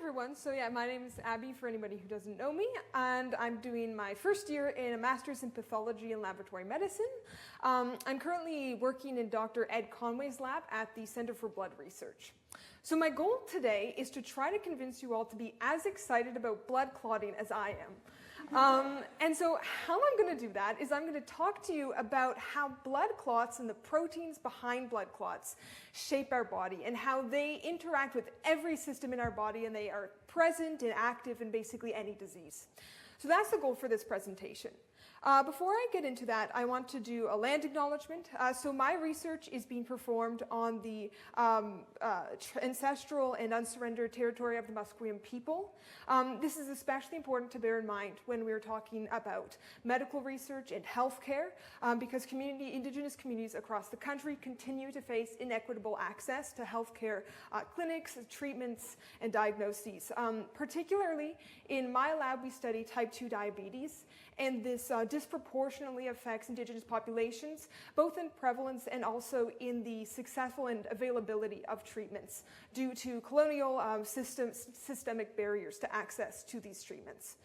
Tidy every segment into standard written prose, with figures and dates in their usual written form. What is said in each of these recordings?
everyone. So yeah, my name is Abby for anybody who doesn't know me, and I'm doing my first year in a master's in Pathology and Laboratory Medicine. I'm currently working in Dr. Ed Conway's lab at the Centre for Blood Research. So my goal today is to try to convince you all to be as excited about blood clotting as I am. And so how I'm going to do that is I'm going to talk to you about how blood clots and the proteins behind blood clots shape our body and how they interact with every system in our body, and they are present and active in basically any disease. So that's the goal for this presentation. Before I get into that, I want to do a land acknowledgement. So my research is being performed on the ancestral and unsurrendered territory of the Musqueam people. This is especially important to bear in mind when we're talking about medical research and healthcare, because Indigenous communities across the country continue to face inequitable access to healthcare clinics, treatments, and diagnoses. Particularly in my lab, we study type 2 diabetes, and this disproportionately affects Indigenous populations, both in prevalence and also in the successful and availability of treatments due to colonial systemic barriers to access to these treatments.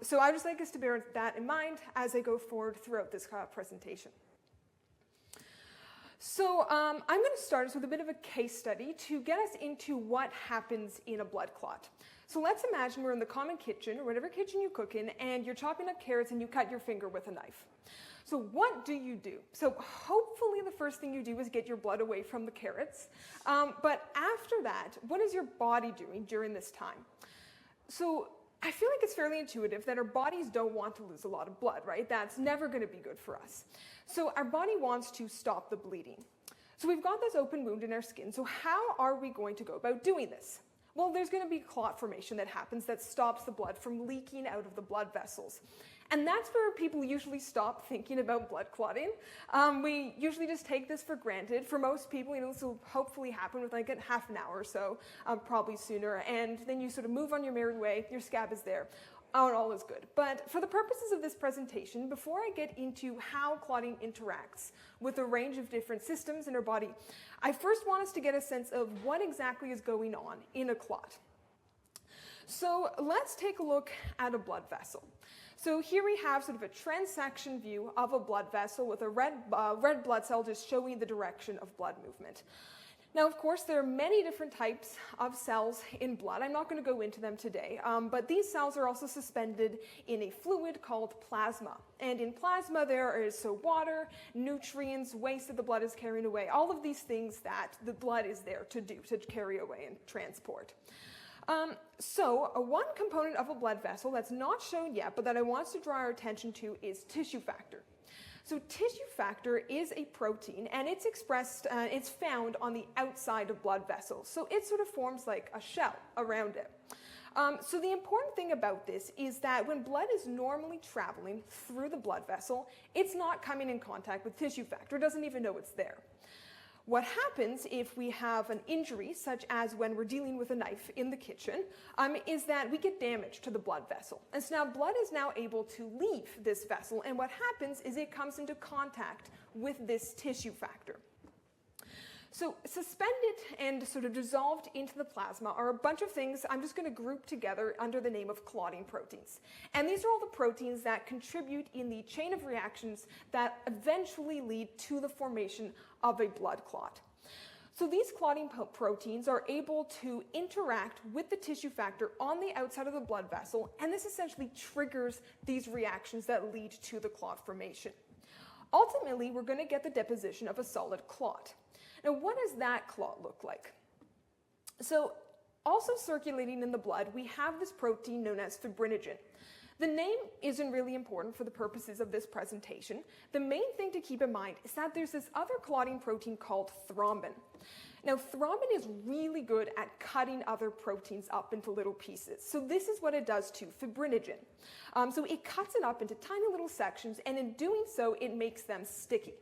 So I would just like us to bear that in mind as I go forward throughout this presentation. So I'm going to start us with a bit of a case study to get us into what happens in a blood clot. So let's imagine we're in the common kitchen, or whatever kitchen you cook in, and you're chopping up carrots and you cut your finger with a knife. So what do you do? So hopefully the first thing you do is get your blood away from the carrots. But after that, what is your body doing during this time? So I feel like it's fairly intuitive that our bodies don't want to lose a lot of blood, right? That's never going to be good for us. So our body wants to stop the bleeding. So we've got this open wound in our skin. So how are we going to go about doing this? Well, there's going to be clot formation that happens that stops the blood from leaking out of the blood vessels. And that's where people usually stop thinking about blood clotting. We usually just take this for granted. For most people, this will hopefully happen within like half an hour or so, probably sooner. And then you sort of move on your merry way, your scab is there. All is good. But for the purposes of this presentation, before I get into how clotting interacts with a range of different systems in our body, I first want us to get a sense of what exactly is going on in a clot. So let's take a look at a blood vessel. So here we have sort of a transection view of a blood vessel with a red blood cell just showing the direction of blood movement. Now, of course, there are many different types of cells in blood. I'm not going to go into them today, but these cells are also suspended in a fluid called plasma. And in plasma, there is water, nutrients, waste that the blood is carrying away, all of these things that the blood is there to do, to carry away and transport. One component of a blood vessel that's not shown yet, but that I want to draw our attention to is tissue factor. So tissue factor is a protein, and it's it's found on the outside of blood vessels. So it sort of forms like a shell around it. So the important thing about this is that when blood is normally traveling through the blood vessel, it's not coming in contact with tissue factor. It doesn't even know it's there. What happens if we have an injury, such as when we're dealing with a knife in the kitchen, is that we get damage to the blood vessel. And so now blood is now able to leave this vessel, and what happens is it comes into contact with this tissue factor. So suspended and sort of dissolved into the plasma are a bunch of things I'm just going to group together under the name of clotting proteins. And these are all the proteins that contribute in the chain of reactions that eventually lead to the formation of a blood clot. So these clotting proteins are able to interact with the tissue factor on the outside of the blood vessel, and this essentially triggers these reactions that lead to the clot formation. Ultimately, we're going to get the deposition of a solid clot. Now, what does that clot look like? So, also circulating in the blood, we have this protein known as fibrinogen. The name isn't really important for the purposes of this presentation. The main thing to keep in mind is that there's this other clotting protein called thrombin. Now, thrombin is really good at cutting other proteins up into little pieces. So this is what it does to fibrinogen. So it cuts it up into tiny little sections, and in doing so, it makes them sticky.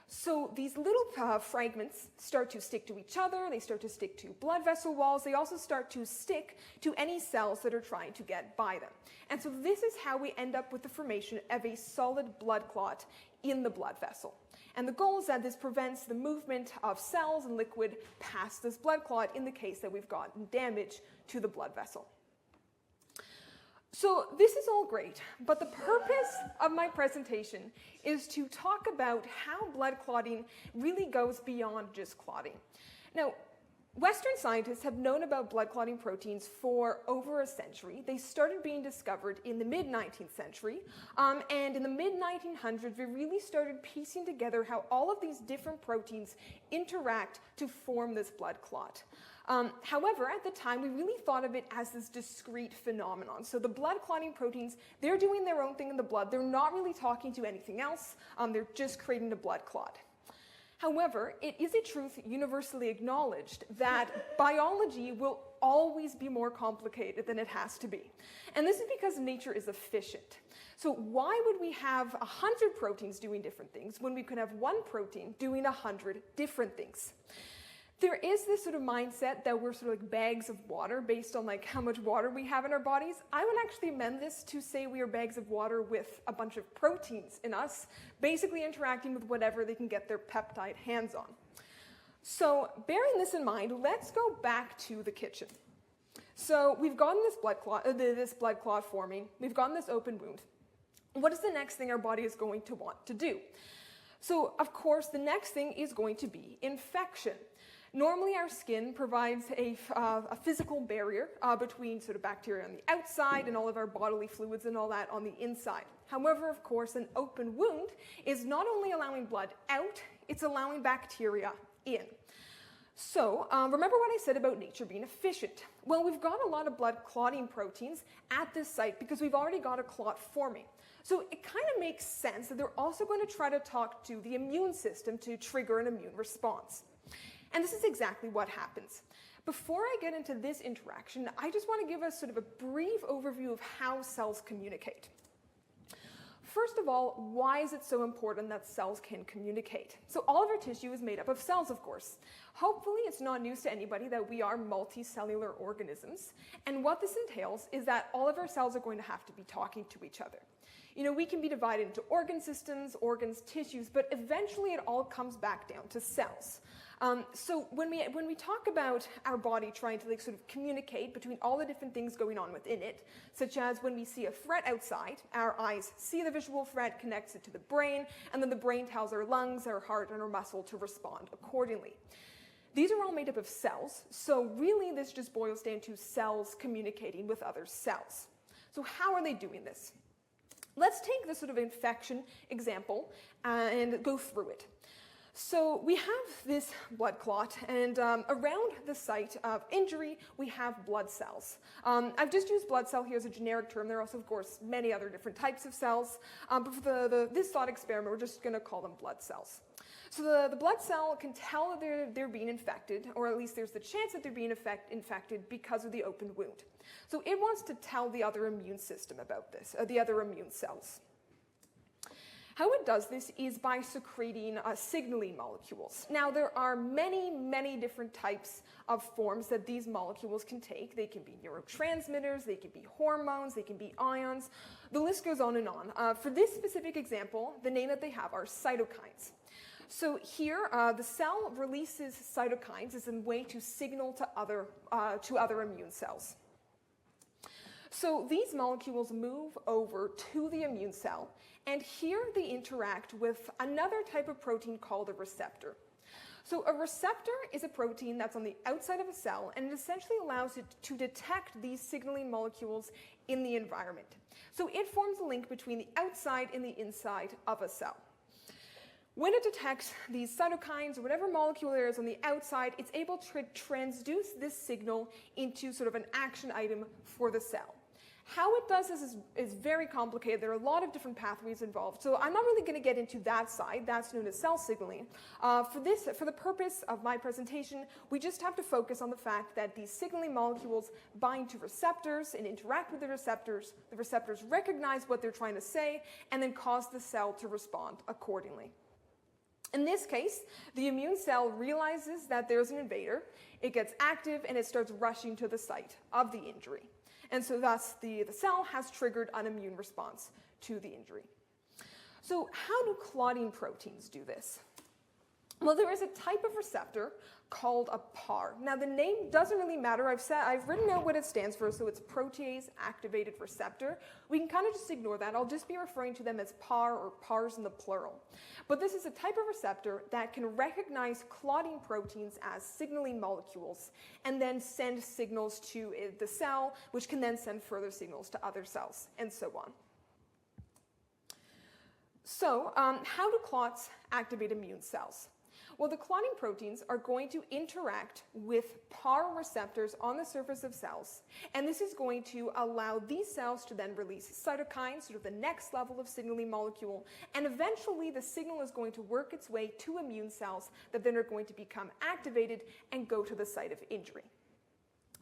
So these little fragments start to stick to each other, they start to stick to blood vessel walls, they also start to stick to any cells that are trying to get by them. And so this is how we end up with the formation of a solid blood clot in the blood vessel. And the goal is that this prevents the movement of cells and liquid past this blood clot in the case that we've gotten damage to the blood vessel. So this is all great, but the purpose of my presentation is to talk about how blood clotting really goes beyond just clotting. Now, Western scientists have known about blood clotting proteins for over a century. They started being discovered in the mid-19th century, and in the mid-1900s, we really started piecing together how all of these different proteins interact to form this blood clot. However, at the time, we really thought of it as this discrete phenomenon. So the blood clotting proteins, they're doing their own thing in the blood. They're not really talking to anything else. They're just creating a blood clot. However, it is a truth universally acknowledged that biology will always be more complicated than it has to be. And this is because nature is efficient. So why would we have 100 proteins doing different things when we could have one protein doing 100 different things? There is this sort of mindset that we're sort of like bags of water based on like how much water we have in our bodies. I would actually amend this to say we are bags of water with a bunch of proteins in us, basically interacting with whatever they can get their peptide hands on. So bearing this in mind, let's go back to the kitchen. So we've gotten this blood clot forming. We've gotten this open wound. What is the next thing our body is going to want to do? So of course, the next thing is going to be infection. Normally, our skin provides a physical barrier between sort of bacteria on the outside and all of our bodily fluids and all that on the inside. However, of course, an open wound is not only allowing blood out, it's allowing bacteria in. So, remember what I said about nature being efficient? Well, we've got a lot of blood clotting proteins at this site because we've already got a clot forming. So it kind of makes sense that they're also going to try to talk to the immune system to trigger an immune response. And this is exactly what happens. Before I get into this interaction, I just want to give us sort of a brief overview of how cells communicate. First of all, why is it so important that cells can communicate? So all of our tissue is made up of cells, of course. Hopefully it's not news to anybody that we are multicellular organisms. And what this entails is that all of our cells are going to have to be talking to each other. You know, we can be divided into organ systems, organs, tissues, but eventually it all comes back down to cells. So when we talk about our body trying to sort of communicate between all the different things going on within it, such as when we see a threat outside, our eyes see the visual threat, connects it to the brain, and then the brain tells our lungs, our heart, and our muscle to respond accordingly. These are all made up of cells, so really this just boils down to cells communicating with other cells. So how are they doing this? Let's take this sort of infection example and go through it. So we have this blood clot, and around the site of injury, we have blood cells. I've just used blood cell here as a generic term. There are also, of course, many other different types of cells. But for this thought experiment, we're just going to call them blood cells. So the blood cell can tell that they're being infected, or at least there's the chance that they're being infected because of the open wound. So it wants to tell the other immune system about this, the other immune cells. How it does this is by secreting signaling molecules. Now, there are many, many different types of forms that these molecules can take. They can be neurotransmitters, they can be hormones, they can be ions. The list goes on and on. For this specific example, the name that they have are cytokines. So here, the cell releases cytokines as a way to signal to other immune cells. So these molecules move over to the immune cell, and here they interact with another type of protein called a receptor. So a receptor is a protein that's on the outside of a cell, and it essentially allows it to detect these signaling molecules in the environment. So it forms a link between the outside and the inside of a cell. When it detects these cytokines or whatever molecule there is on the outside, it's able to transduce this signal into sort of an action item for the cell. How it does this is very complicated. There are a lot of different pathways involved, so I'm not really going to get into that side. That's known as cell signaling. For the purpose of my presentation, we just have to focus on the fact that these signaling molecules bind to receptors and interact with the receptors recognize what they're trying to say, and then cause the cell to respond accordingly. In this case, the immune cell realizes that there's an invader, it gets active, and it starts rushing to the site of the injury. And so thus, the cell has triggered an immune response to the injury. So how do clotting proteins do this? Well, there is a type of receptor called a PAR. Now, the name doesn't really matter. I've written out what it stands for, so it's protease activated receptor. We can kind of just ignore that. I'll just be referring to them as PAR or PARs in the plural. But this is a type of receptor that can recognize clotting proteins as signaling molecules and then send signals to the cell, which can then send further signals to other cells, and so on. So, how do clots activate immune cells? Well, the clotting proteins are going to interact with PAR receptors on the surface of cells, and this is going to allow these cells to then release cytokines, sort of the next level of signaling molecule, and eventually the signal is going to work its way to immune cells that then are going to become activated and go to the site of injury.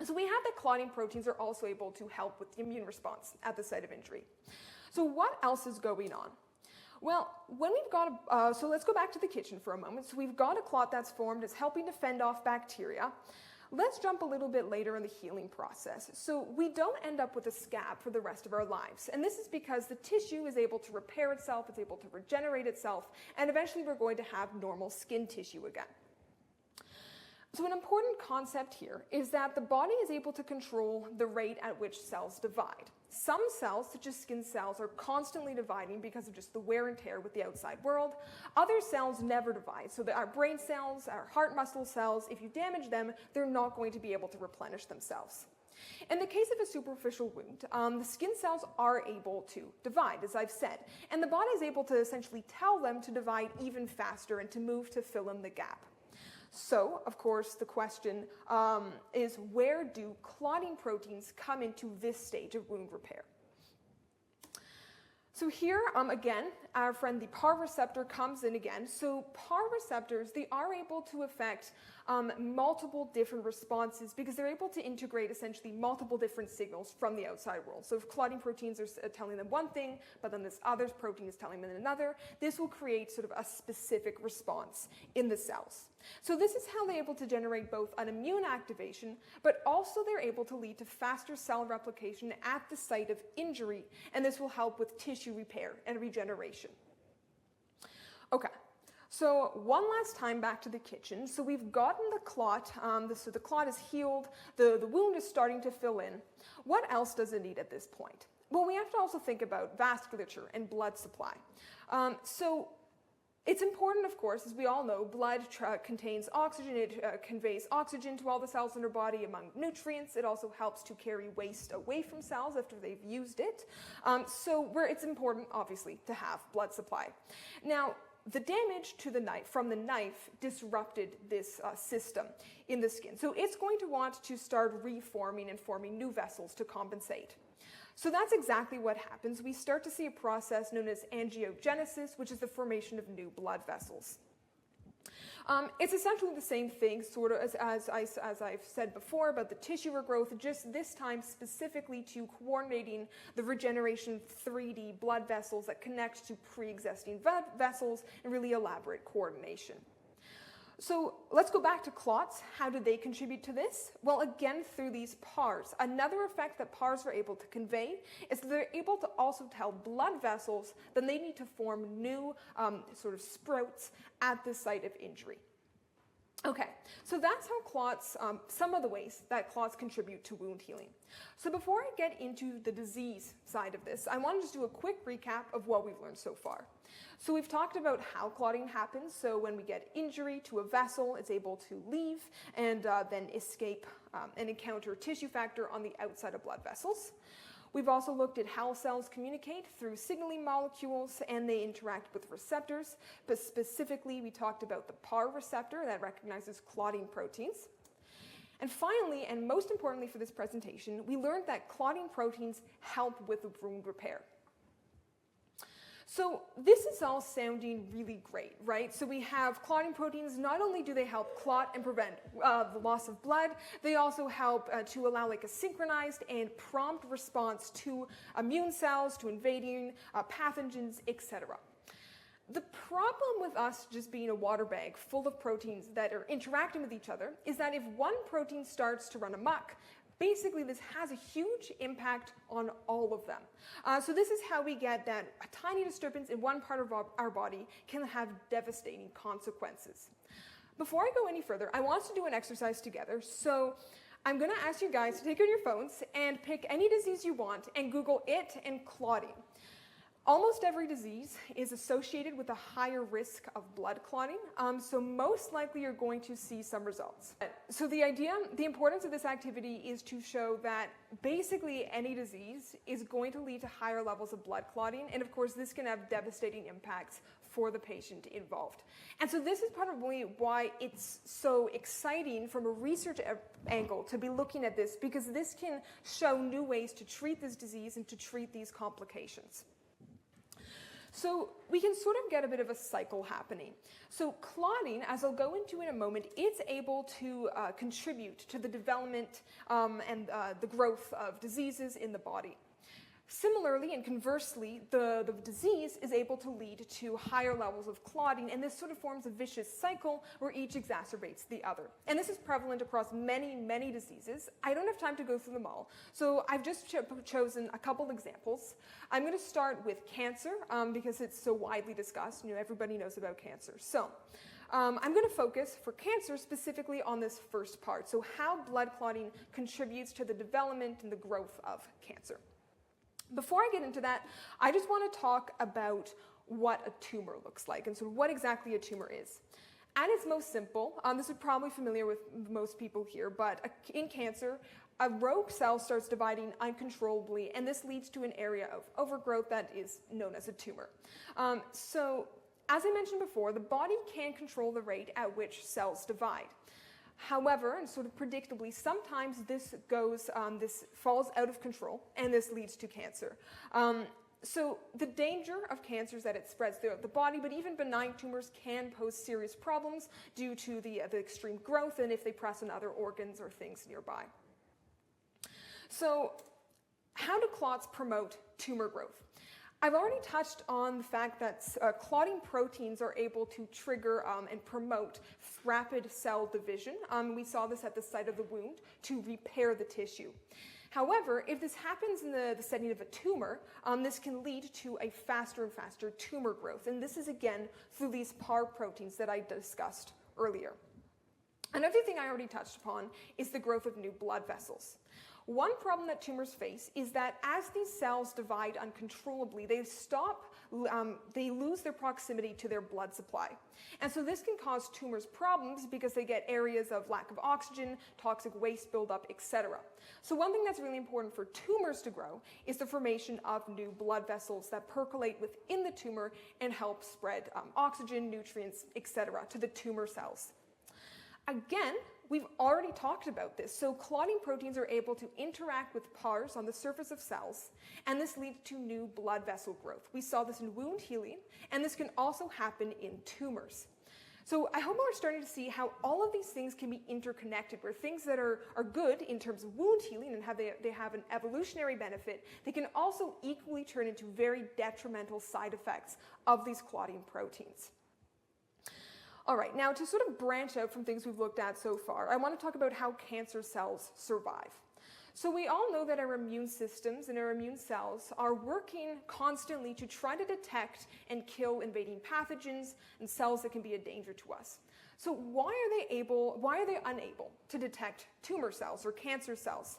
So we have that clotting proteins are also able to help with the immune response at the site of injury. So what else is going on? Well, when we've got so let's go back to the kitchen for a moment. So we've got a clot that's formed, it's helping to fend off bacteria. Let's jump a little bit later in the healing process. So we don't end up with a scab for the rest of our lives. And this is because the tissue is able to repair itself, it's able to regenerate itself, and eventually we're going to have normal skin tissue again. So an important concept here is that the body is able to control the rate at which cells divide. Some cells, such as skin cells, are constantly dividing because of just the wear and tear with the outside world. Other cells never divide. So our brain cells, our heart muscle cells, if you damage them, they're not going to be able to replenish themselves. In the case of a superficial wound, the skin cells are able to divide, as I've said, and the body is able to essentially tell them to divide even faster and to move to fill in the gap. So, of course, the question is, where do clotting proteins come into this stage of wound repair? So here, again, our friend the PAR receptor comes in again. So PAR receptors, they are able to affect multiple different responses because they're able to integrate essentially multiple different signals from the outside world. So if clotting proteins are telling them one thing, but then this other protein is telling them another, this will create sort of a specific response in the cells. So this is how they're able to generate both an immune activation, but also they're able to lead to faster cell replication at the site of injury, and this will help with tissue repair and regeneration. Okay. So one last time back to the kitchen. So we've gotten the clot, so the clot is healed, the wound is starting to fill in. What else does it need at this point? Well, we have to also think about vasculature and blood supply. So it's important, of course, as we all know, blood contains oxygen. It conveys oxygen to all the cells in our body among nutrients. It also helps to carry waste away from cells after they've used it. It's important, obviously, to have blood supply. Now, the damage to the knife from the knife disrupted this system in the skin. So it's going to want to start reforming and forming new vessels to compensate. So that's exactly what happens. We start to see a process known as angiogenesis, which is the formation of new blood vessels. It's essentially the same thing, sort of as I've said before about the tissue regrowth, just this time specifically to coordinating the regeneration of 3D blood vessels that connect to pre-existing vessels and really elaborate coordination. So let's go back to clots. How do they contribute to this? Well, again, through these PARs. Another effect that PARs are able to convey is that they're able to also tell blood vessels that they need to form new sort of sprouts at the site of injury. Okay, so that's how clots, some of the ways that clots contribute to wound healing. So before I get into the disease side of this, I want to just do a quick recap of what we've learned so far. So we've talked about how clotting happens. So when we get injury to a vessel, it's able to leave and then escape and encounter tissue factor on the outside of blood vessels. We've also looked at how cells communicate through signaling molecules and they interact with receptors, but specifically we talked about the PAR receptor that recognizes clotting proteins. And finally, and most importantly for this presentation, we learned that clotting proteins help with wound repair. So this is all sounding really great, right? So we have clotting proteins. Not only do they help clot and prevent the loss of blood, they also help to allow like a synchronized and prompt response to immune cells, to invading pathogens, etc. The problem with us just being a water bag full of proteins that are interacting with each other is that if one protein starts to run amok, basically this has a huge impact on all of them. So this is how we get that a tiny disturbance in one part of our body can have devastating consequences. Before I go any further, I want us to do an exercise together. So I'm going to ask you guys to take out your phones and pick any disease you want and Google it and clotting. Almost every disease is associated with a higher risk of blood clotting, so most likely you're going to see some results. So the importance of this activity is to show that basically any disease is going to lead to higher levels of blood clotting, and of course this can have devastating impacts for the patient involved. And so this is probably why it's so exciting from a research angle to be looking at this, because this can show new ways to treat this disease and to treat these complications. So we can sort of get a bit of a cycle happening. So clotting, as I'll go into in a moment, it's able to contribute to the development and the growth of diseases in the body. Similarly and conversely, the disease is able to lead to higher levels of clotting, and this sort of forms a vicious cycle where each exacerbates the other. And this is prevalent across many, many diseases. I don't have time to go through them all, so I've just chosen a couple examples. I'm going to start with cancer because it's so widely discussed. Everybody knows about cancer. So I'm going to focus for cancer specifically on this first part, so how blood clotting contributes to the development and the growth of cancer. Before I get into that, I just want to talk about what a tumor looks like and sort of what exactly a tumor is. At its most simple, this is probably familiar with most people here, but in cancer, a rogue cell starts dividing uncontrollably, and this leads to an area of overgrowth that is known as a tumor. So, as I mentioned before, the body can control the rate at which cells divide. However, and sort of predictably, sometimes this falls out of control, and this leads to cancer. So the danger of cancer is that it spreads throughout the body, but even benign tumors can pose serious problems due to the extreme growth and if they press on other organs or things nearby. So how do clots promote tumor growth? I've already touched on the fact that clotting proteins are able to trigger and promote rapid cell division. We saw this at the site of the wound to repair the tissue. However, if this happens in the setting of a tumor, this can lead to a faster and faster tumor growth. And this is, again, through these PAR proteins that I discussed earlier. Another thing I already touched upon is the growth of new blood vessels. One problem that tumors face is that as these cells divide uncontrollably, they lose their proximity to their blood supply. And so this can cause tumors problems because they get areas of lack of oxygen, toxic waste buildup, etc. So one thing that's really important for tumors to grow is the formation of new blood vessels that percolate within the tumor and help spread oxygen, nutrients, etc. to the tumor cells. Again, we've already talked about this. So clotting proteins are able to interact with PARs on the surface of cells, and this leads to new blood vessel growth. We saw this in wound healing, and this can also happen in tumors. So I hope we're starting to see how all of these things can be interconnected, where things that are good in terms of wound healing and how they have an evolutionary benefit, they can also equally turn into very detrimental side effects of these clotting proteins. All right, now to sort of branch out from things we've looked at so far, I want to talk about how cancer cells survive. So we all know that our immune systems and our immune cells are working constantly to try to detect and kill invading pathogens and cells that can be a danger to us. So why are they unable to detect tumor cells or cancer cells?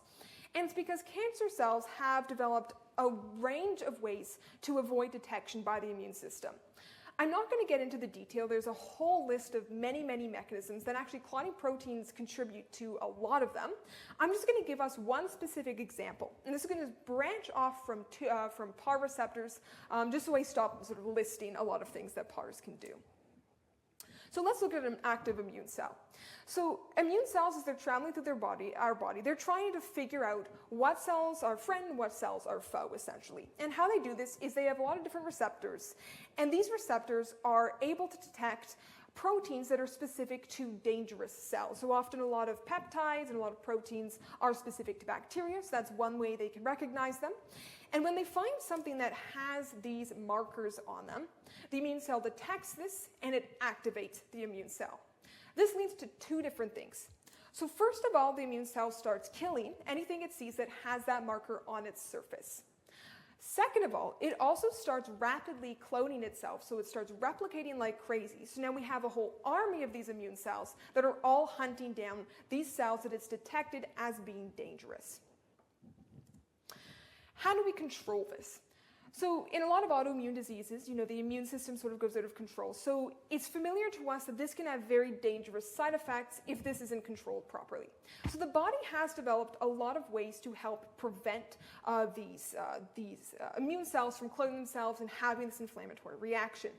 And it's because cancer cells have developed a range of ways to avoid detection by the immune system. I'm not going to get into the detail. There's a whole list of many, many mechanisms that actually clotting proteins contribute to a lot of them. I'm just going to give us one specific example. And this is going to branch off from PAR receptors, just so I stop sort of listing a lot of things that PARs can do. So let's look at an active immune cell. So immune cells, as they're traveling through our body, they're trying to figure out what cells are friend, what cells are foe, essentially. And how they do this is they have a lot of different receptors. And these receptors are able to detect proteins that are specific to dangerous cells. So often a lot of peptides and a lot of proteins are specific to bacteria, so that's one way they can recognize them. And when they find something that has these markers on them, the immune cell detects this and it activates the immune cell. This leads to two different things. So first of all, the immune cell starts killing anything it sees that has that marker on its surface. Second of all, it also starts rapidly cloning itself, so it starts replicating like crazy. So now we have a whole army of these immune cells that are all hunting down these cells that it's detected as being dangerous. How do we control this? So in a lot of autoimmune diseases, the immune system sort of goes out of control. So it's familiar to us that this can have very dangerous side effects if this isn't controlled properly. So the body has developed a lot of ways to help prevent these immune cells from cloning themselves and having this inflammatory reaction.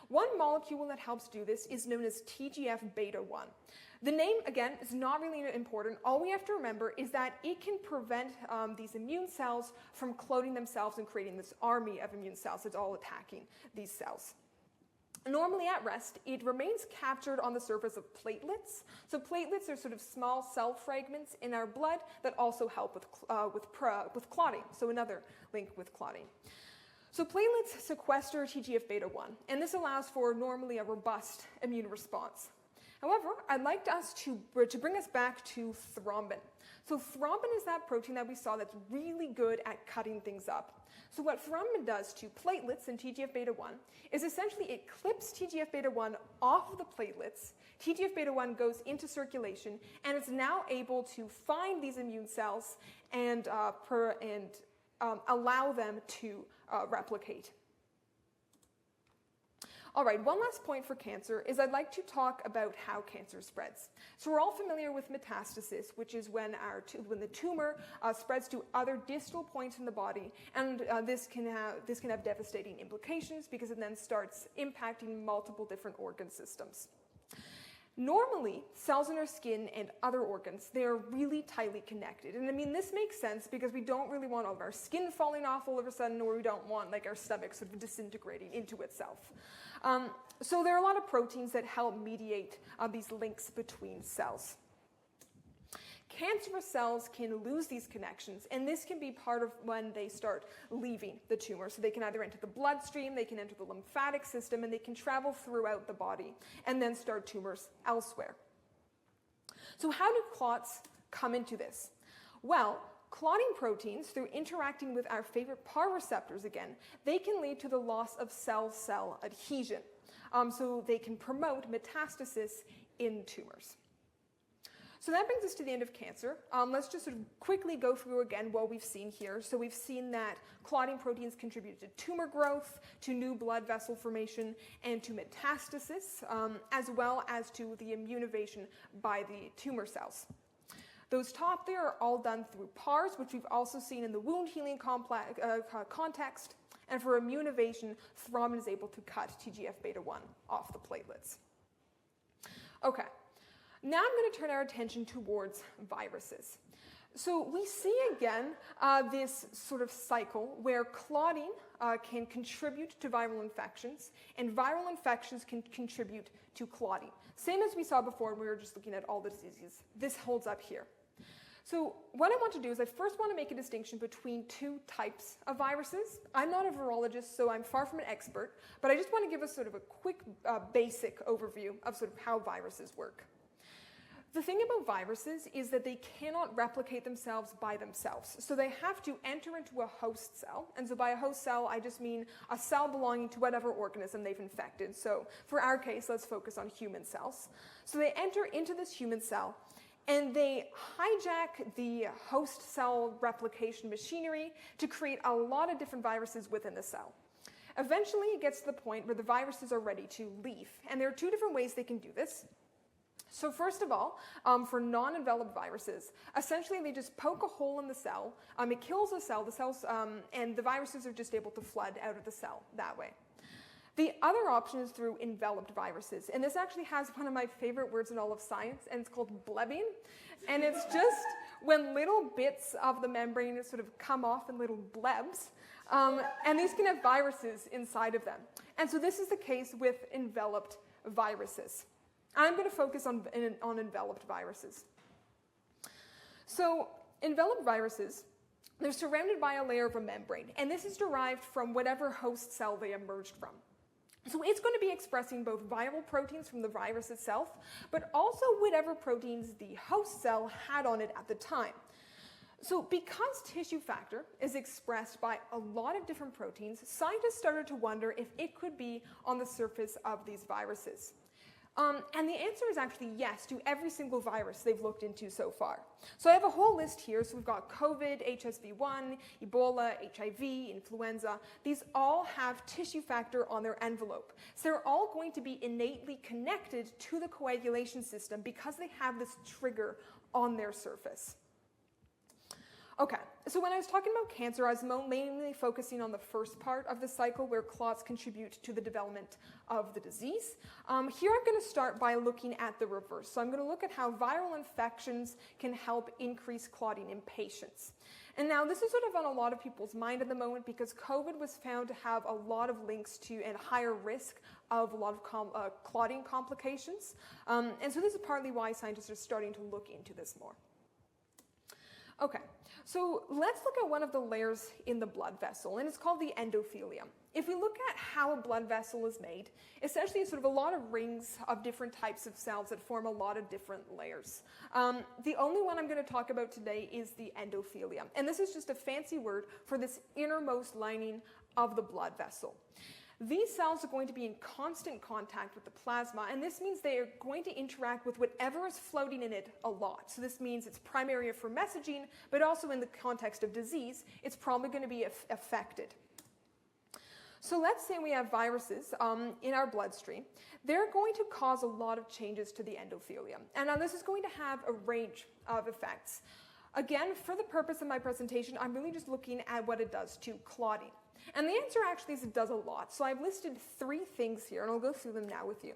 One molecule that helps do this is known as TGF-beta1. The name, again, is not really important. All we have to remember is that it can prevent these immune cells from cloning themselves and creating this army of immune cells that's all attacking these cells. Normally at rest, it remains captured on the surface of platelets. So platelets are sort of small cell fragments in our blood that also help with clotting. So another link with clotting. So platelets sequester TGF-beta1, and this allows for normally a robust immune response. However, I'd like us to bring us back to thrombin. So thrombin is that protein that we saw that's really good at cutting things up. So what thrombin does to platelets and TGF-beta1 is essentially it clips TGF-beta1 off of the platelets. TGF-beta1 goes into circulation, and it's now able to find these immune cells and allow them to replicate. All right, one last point for cancer is I'd like to talk about how cancer spreads. So we're all familiar with metastasis, which is when the tumor spreads to other distal points in the body, and this can have devastating implications because it then starts impacting multiple different organ systems. Normally, cells in our skin and other organs, they are really tightly connected. And I mean, this makes sense because we don't really want all of our skin falling off all of a sudden, or we don't want our stomach sort of disintegrating into itself. So there are a lot of proteins that help mediate these links between cells. Cancerous cells can lose these connections, and this can be part of when they start leaving the tumor. So they can either enter the bloodstream, they can enter the lymphatic system, and they can travel throughout the body and then start tumors elsewhere. So how do clots come into this? Well, clotting proteins, through interacting with our favorite PAR receptors again, they can lead to the loss of cell-cell adhesion. So they can promote metastasis in tumors. So that brings us to the end of cancer. Let's just sort of quickly go through again what we've seen here. So we've seen that clotting proteins contribute to tumor growth, to new blood vessel formation, and to metastasis, as well as to the immunization by the tumor cells. Those top there are all done through PARs, which we've also seen in the wound healing context. And for immunization, thrombin is able to cut TGF-beta1 off the platelets. Okay. Now I'm going to turn our attention towards viruses. So we see again this sort of cycle where clotting can contribute to viral infections, and viral infections can contribute to clotting. Same as we saw before when we were just looking at all the diseases. This holds up here. So what I want to do is I first want to make a distinction between two types of viruses. I'm not a virologist, so I'm far from an expert, but I just want to give us sort of a quick basic overview of sort of how viruses work. The thing about viruses is that they cannot replicate themselves by themselves. So they have to enter into a host cell. And so by a host cell, I just mean a cell belonging to whatever organism they've infected. So for our case, let's focus on human cells. So they enter into this human cell, and they hijack the host cell replication machinery to create a lot of different viruses within the cell. Eventually, it gets to the point where the viruses are ready to leave. And there are two different ways they can do this. So first of all, for non-enveloped viruses, essentially they just poke a hole in the cell, it kills the cells, and the viruses are just able to flood out of the cell that way. The other option is through enveloped viruses, and this actually has one of my favorite words in all of science, and it's called blebbing, and it's just when little bits of the membrane sort of come off in little blebs, and these can have viruses inside of them. And so this is the case with enveloped viruses. I'm going to focus on enveloped viruses. So enveloped viruses, they're surrounded by a layer of a membrane, and this is derived from whatever host cell they emerged from. So it's going to be expressing both viral proteins from the virus itself, but also whatever proteins the host cell had on it at the time. So because tissue factor is expressed by a lot of different proteins, scientists started to wonder if it could be on the surface of these viruses. And the answer is actually yes to every single virus they've looked into so far. So I have a whole list here. So we've got COVID, HSV1, Ebola, HIV, influenza. These all have tissue factor on their envelope. So they're all going to be innately connected to the coagulation system because they have this trigger on their surface. Okay, so when I was talking about cancer, I was mainly focusing on the first part of the cycle where clots contribute to the development of the disease. Here I'm going to start by looking at the reverse. So I'm going to look at how viral infections can help increase clotting in patients. And now this is sort of on a lot of people's mind at the moment because COVID was found to have a lot of links to and higher risk of a lot of clotting complications. And so this is partly why scientists are starting to look into this more. Okay, so let's look at one of the layers in the blood vessel, and it's called the endothelium. If we look at how a blood vessel is made, essentially it's sort of a lot of rings of different types of cells that form a lot of different layers. The only one I'm going to talk about today is the endothelium, and this is just a fancy word for this innermost lining of the blood vessel. These cells are going to be in constant contact with the plasma, and this means they are going to interact with whatever is floating in it a lot. So this means it's primary for messaging, but also in the context of disease, it's probably going to be affected. So let's say we have viruses in our bloodstream. They're going to cause a lot of changes to the endothelium. And now this is going to have a range of effects. Again, for the purpose of my presentation, I'm really just looking at what it does to clotting. And the answer actually is it does a lot. So I've listed 3 things here, and I'll go through them now with you.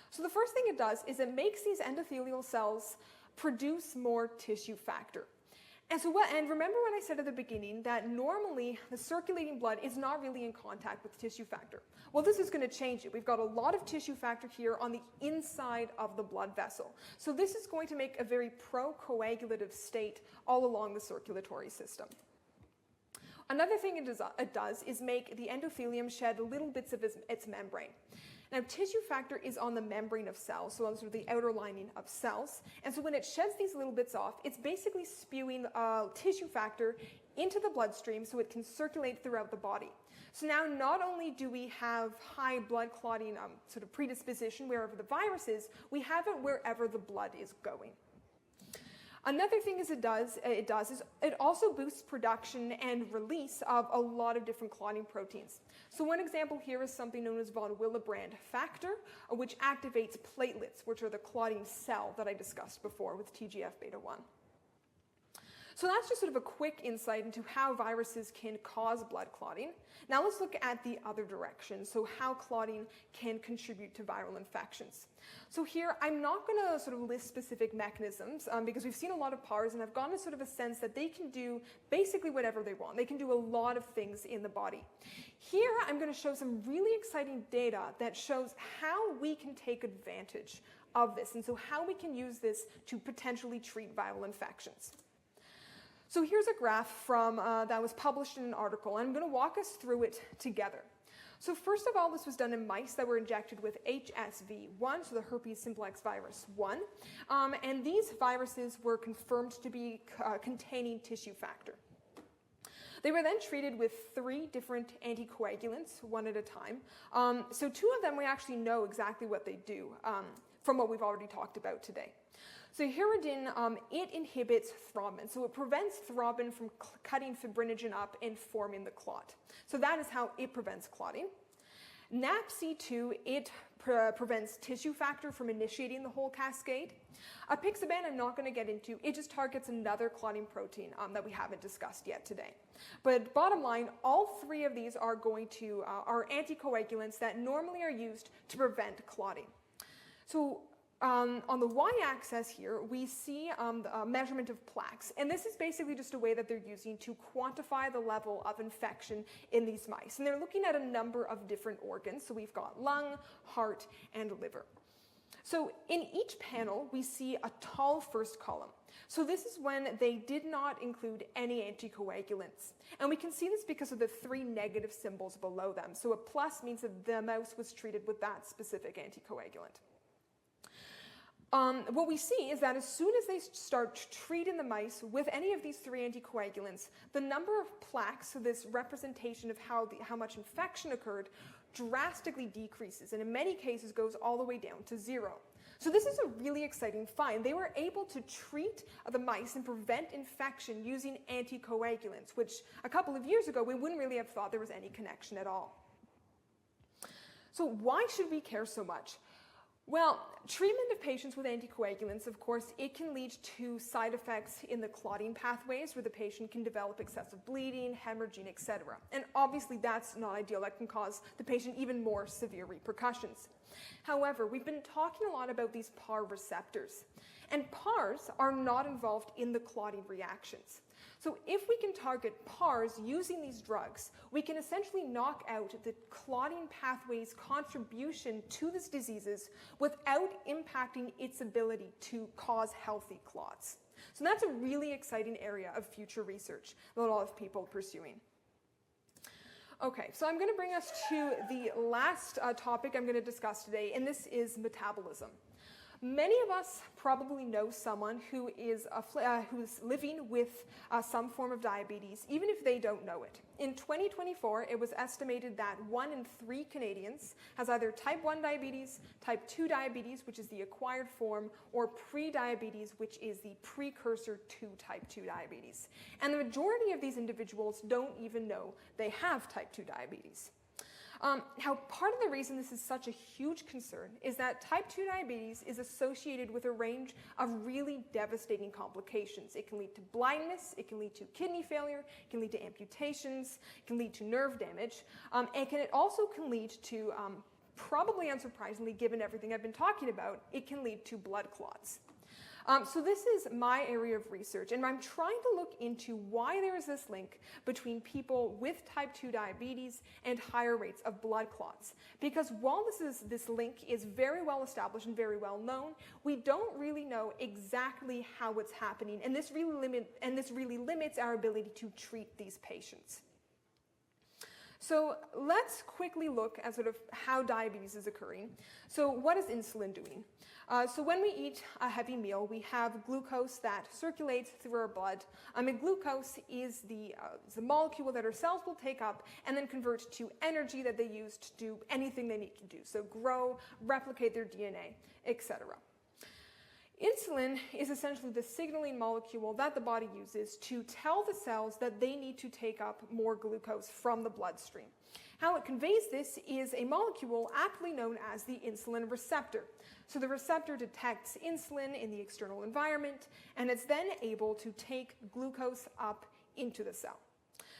So the first thing it does is it makes these endothelial cells produce more tissue factor. And remember when I said at the beginning that normally the circulating blood is not really in contact with tissue factor. Well, this is going to change it. We've got a lot of tissue factor here on the inside of the blood vessel. So this is going to make a very procoagulative state all along the circulatory system. Another thing it does is make the endothelium shed little bits of its membrane. Now, tissue factor is on the membrane of cells, so on sort of the outer lining of cells. And so when it sheds these little bits off, it's basically spewing tissue factor into the bloodstream so it can circulate throughout the body. So now not only do we have high blood clotting sort of predisposition wherever the virus is, we have it wherever the blood is going. Another thing it does is it also boosts production and release of a lot of different clotting proteins. So one example here is something known as von Willebrand factor, which activates platelets, which are the clotting cell that I discussed before with TGF-beta1. So that's just sort of a quick insight into how viruses can cause blood clotting. Now let's look at the other direction, so how clotting can contribute to viral infections. So here, I'm not going to sort of list specific mechanisms because we've seen a lot of PARs, and I've gotten sort of a sense that they can do basically whatever they want. They can do a lot of things in the body. Here, I'm going to show some really exciting data that shows how we can take advantage of this, and so how we can use this to potentially treat viral infections. So here's a graph from that was published in an article, and I'm going to walk us through it together. So first of all, this was done in mice that were injected with HSV1, so the herpes simplex virus 1, and these viruses were confirmed to be containing tissue factor. They were then treated with 3 different anticoagulants, one at a time. So 2 of them we actually know exactly what they do from what we've already talked about today. So Hiridin, it inhibits thrombin, so it prevents thrombin from cutting fibrinogen up and forming the clot. So that is how it prevents clotting. NAPC2, it prevents tissue factor from initiating the whole cascade. Apixaban, I'm not going to get into. It just targets another clotting protein that we haven't discussed yet today. But bottom line, all 3 of these are are anticoagulants that normally are used to prevent clotting. So on the y-axis here, we see the measurement of plaques. And this is basically just a way that they're using to quantify the level of infection in these mice. And they're looking at a number of different organs. So we've got lung, heart, and liver. So in each panel, we see a tall first column. So this is when they did not include any anticoagulants. And we can see this because of the 3 negative symbols below them. So a plus means that the mouse was treated with that specific anticoagulant. What we see is that as soon as they start treating the mice with any of these 3 anticoagulants, the number of plaques, so this representation of how much infection occurred, drastically decreases, and in many cases goes all the way down to 0. So this is a really exciting find. They were able to treat the mice and prevent infection using anticoagulants, which a couple of years ago we wouldn't really have thought there was any connection at all. So why should we care so much? Well, treatment of patients with anticoagulants, of course, it can lead to side effects in the clotting pathways where the patient can develop excessive bleeding, hemorrhaging, etc. And obviously that's not ideal. That can cause the patient even more severe repercussions. However, we've been talking a lot about these PAR receptors, and PARs are not involved in the clotting reactions. So if we can target PARs using these drugs, we can essentially knock out the clotting pathway's contribution to these diseases without impacting its ability to cause healthy clots. So that's a really exciting area of future research that a lot of people are pursuing. Okay, so I'm going to bring us to the last topic I'm going to discuss today, and this is metabolism. Many of us probably know someone who is who's living with some form of diabetes, even if they don't know it. In 2024, it was estimated that 1 in 3 Canadians has either type 1 diabetes, type 2 diabetes, which is the acquired form, or pre-diabetes, which is the precursor to type 2 diabetes. And the majority of these individuals don't even know they have type 2 diabetes. Now, part of the reason this is such a huge concern is that type 2 diabetes is associated with a range of really devastating complications. It can lead to blindness, it can lead to kidney failure, it can lead to amputations, it can lead to nerve damage, and it also can lead to, probably unsurprisingly given everything I've been talking about, it can lead to blood clots. So this is my area of research, and I'm trying to look into why there is this link between people with type 2 diabetes and higher rates of blood clots. Because while this link is very well established and very well known, we don't really know exactly how it's happening, and this really limits our ability to treat these patients. So let's quickly look at sort of how diabetes is occurring. So what is insulin doing? So when we eat a heavy meal, we have glucose that circulates through our blood. And glucose is the molecule that our cells will take up and then convert to energy that they use to do anything they need to do. So grow, replicate their DNA, etc. Insulin is essentially the signaling molecule that the body uses to tell the cells that they need to take up more glucose from the bloodstream. How it conveys this is a molecule aptly known as the insulin receptor. So the receptor detects insulin in the external environment, and it's then able to take glucose up into the cell.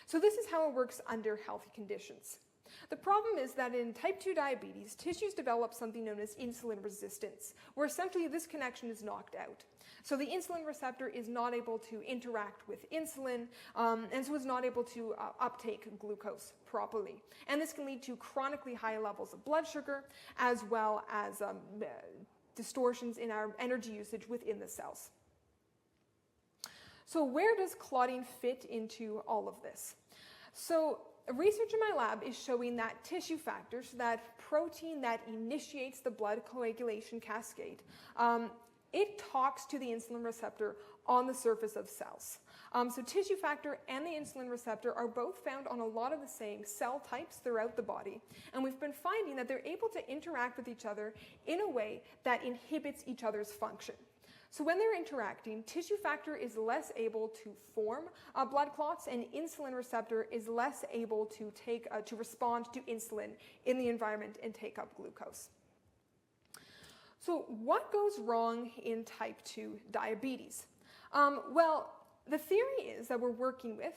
So this is how it works under healthy conditions. The problem is that in type 2 diabetes, tissues develop something known as insulin resistance, where essentially this connection is knocked out. So the insulin receptor is not able to interact with insulin, and so is not able to uptake glucose properly. And this can lead to chronically high levels of blood sugar, as well as distortions in our energy usage within the cells. So where does clotting fit into all of this? So research in my lab is showing that tissue factors, that protein that initiates the blood coagulation cascade, it talks to the insulin receptor on the surface of cells. So tissue factor and the insulin receptor are both found on a lot of the same cell types throughout the body, and we've been finding that they're able to interact with each other in a way that inhibits each other's function. So when they're interacting, tissue factor is less able to form blood clots, and insulin receptor is less able to respond to insulin in the environment and take up glucose. So what goes wrong in type 2 diabetes? Well, the theory is that we're working with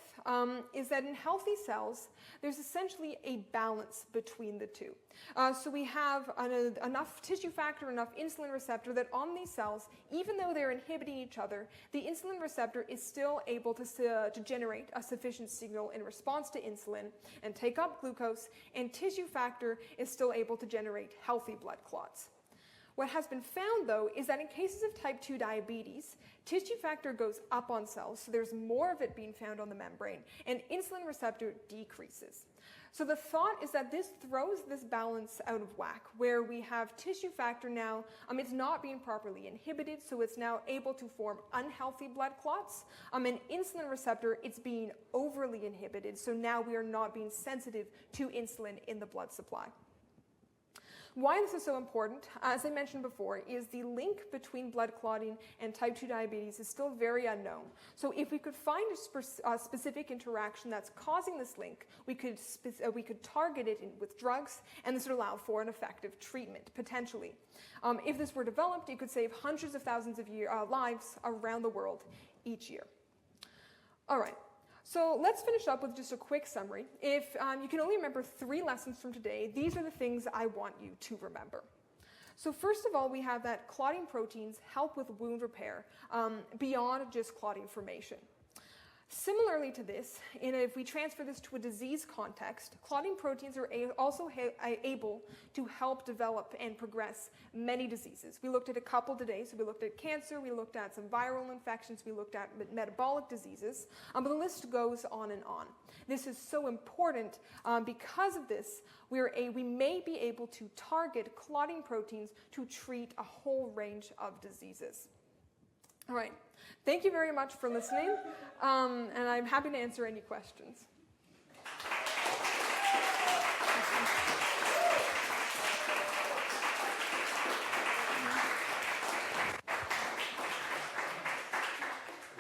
is that in healthy cells, there's essentially a balance between the two. So we have enough tissue factor, enough insulin receptor that on these cells, even though they're inhibiting each other, the insulin receptor is still able to generate a sufficient signal in response to insulin and take up glucose, and tissue factor is still able to generate healthy blood clots. What has been found, though, is that in cases of type 2 diabetes, tissue factor goes up on cells, so there's more of it being found on the membrane, and insulin receptor decreases. So the thought is that this throws this balance out of whack, where we have tissue factor now, it's not being properly inhibited, so it's now able to form unhealthy blood clots, and insulin receptor, it's being overly inhibited, so now we are not being sensitive to insulin in the blood supply. Why this is so important, as I mentioned before, is the link between blood clotting and type 2 diabetes is still very unknown. So if we could find a specific interaction that's causing this link, we could target it with drugs, and this would allow for an effective treatment, potentially. If this were developed, it could save hundreds of thousands of lives around the world each year. All right. So let's finish up with just a quick summary. If you can only remember 3 lessons from today, these are the things I want you to remember. So first of all, we have that clotting proteins help with wound repair beyond just clotting formation. Similarly to this, if we transfer this to a disease context, clotting proteins are also able to help develop and progress many diseases. We looked at a couple today, so we looked at cancer, we looked at some viral infections, we looked at metabolic diseases, but the list goes on and on. This is so important because of this, we may be able to target clotting proteins to treat a whole range of diseases. All right. Thank you very much for listening, and I'm happy to answer any questions.